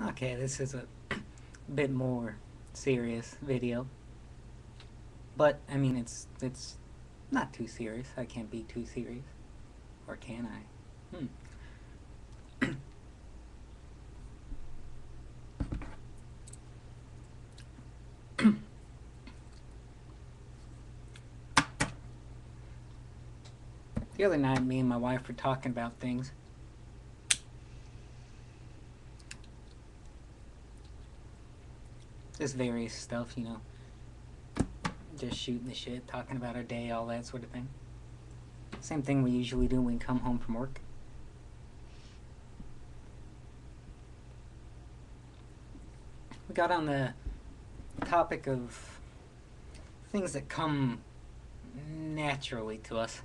Okay, this is a bit more serious video, but I mean it's not too serious. I can't be too serious, or can I? The other night, me and my wife were talking about things. Just various stuff, just shooting the shit, talking about our day, all that sort of thing. Same thing we usually do when we come home from work. We got on the topic of things that come naturally to us,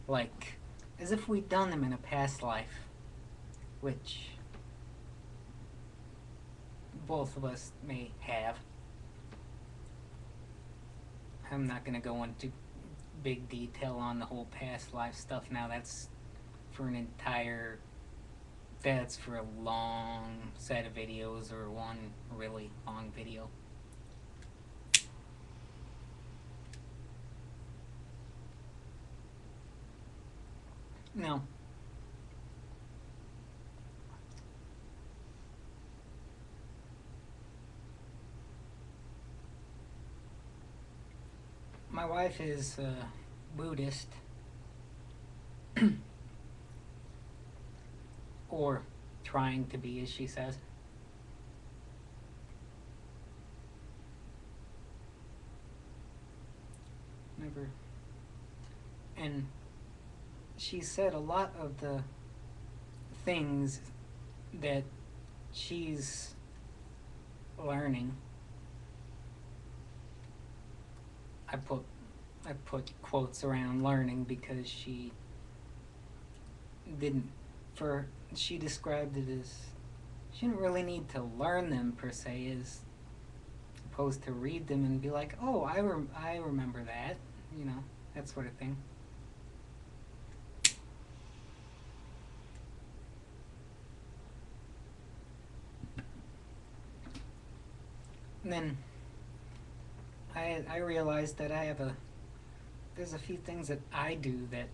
like as if we'd done them in a past life, which both of us may have. I'm not going to go into big detail on the whole past life stuff now. That's for a long set of videos, or one really long video. Now, my wife is Buddhist, or trying to be, as she says. Never. And she said a lot of the things that she's learning. I put quotes around learning because she described it as she didn't really need to learn them per se, as opposed to read them and be like, oh, I remember that, that sort of thing. And then I realized that there's a few things that I do that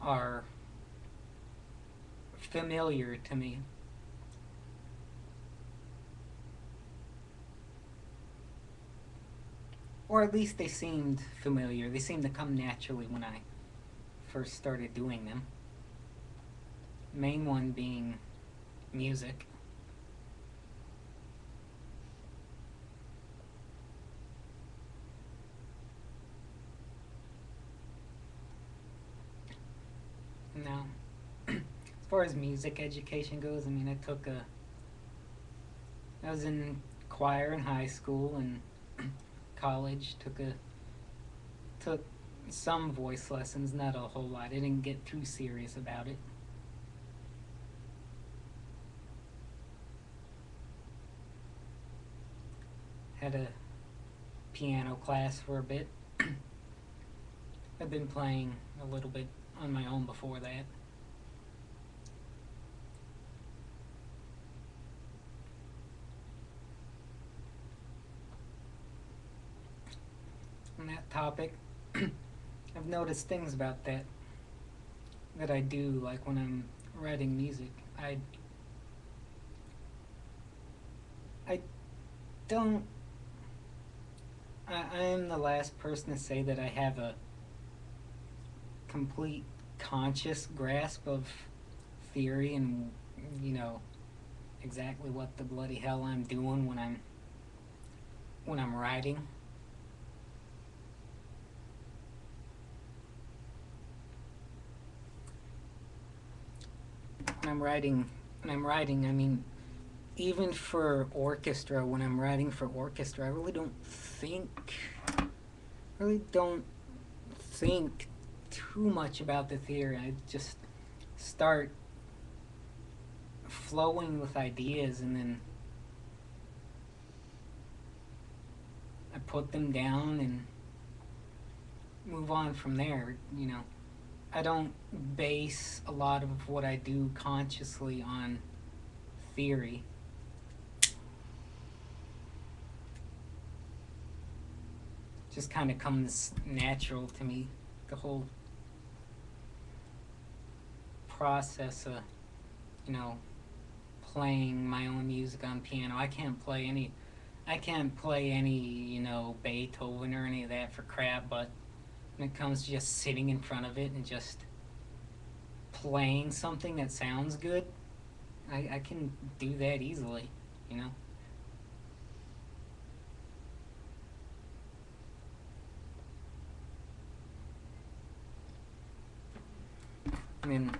are familiar to me. Or at least they seemed familiar. They seemed to come naturally when I first started doing them. Main one being music. Now, as far as music education goes, I mean, I was in choir in high school and college, took some voice lessons, not a whole lot. I didn't get too serious about it. Had a piano class for a bit. I've been playing a little bit on my own before that. On that topic, I've noticed things about that I do, like when I'm writing music. I don't. I am the last person to say that I have a complete conscious grasp of theory and exactly what the bloody hell I'm doing when I'm writing. When I'm writing, I mean, even for orchestra, when I'm writing for orchestra, I really don't think too much about the theory. I just start flowing with ideas, and then I put them down and move on from there. I don't base a lot of what I do consciously on theory. It just kind of comes natural to me, the whole process of, you know, playing my own music on piano. I can't play any, you know, Beethoven or any of that for crap, but when it comes to just sitting in front of it and just playing something that sounds good, I can do that easily, you know? I mean,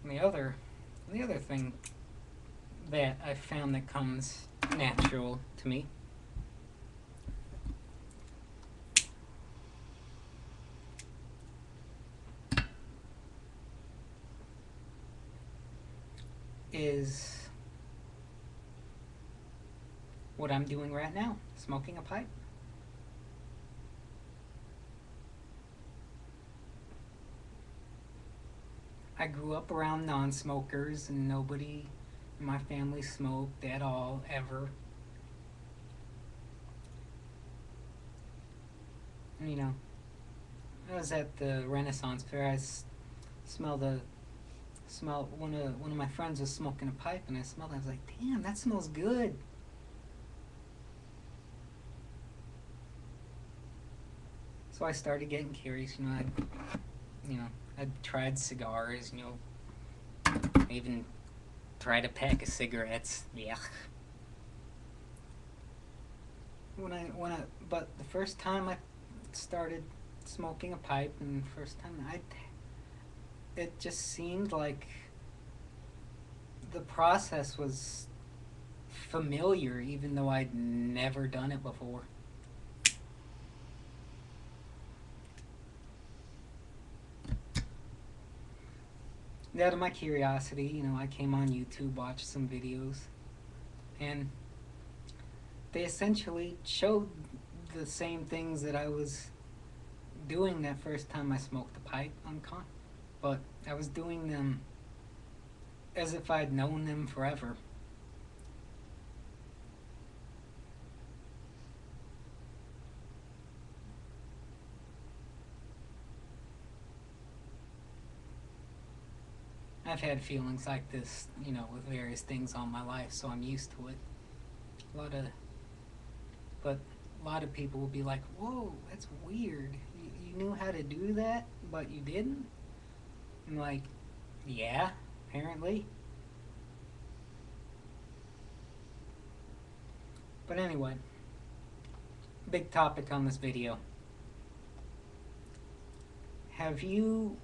the other thing that I found that comes natural to me is what I'm doing right now, smoking a pipe. I grew up around non-smokers and nobody in my family smoked at all, ever. And, you know, I was at the Renaissance Fair. Smelled one of my friends was smoking a pipe, and I smelled it. I was like, damn, that smells good. So I started getting curious. I'd tried cigars. I even tried a pack of cigarettes. Yeah. But the first time I started smoking a pipe, and the first time it just seemed like the process was familiar, even though I'd never done it before. Out of my curiosity, I came on YouTube, watched some videos, and they essentially showed the same things that I was doing that first time I smoked the pipe but I was doing them as if I'd known them forever. I've had feelings like this, with various things all my life, so I'm used to it. But a lot of people will be like, "Whoa, that's weird. You knew how to do that, but you didn't?" I'm like, "Yeah, apparently." But anyway, big topic on this video. Have you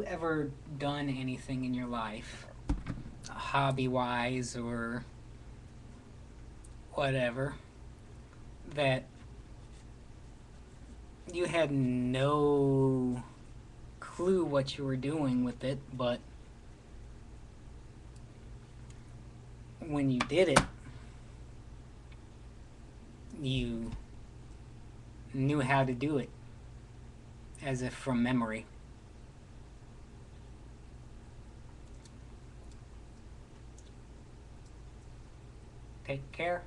ever done anything in your life, hobby-wise or whatever, that you had no clue what you were doing with it, but when you did it, you knew how to do it, as if from memory? Take care.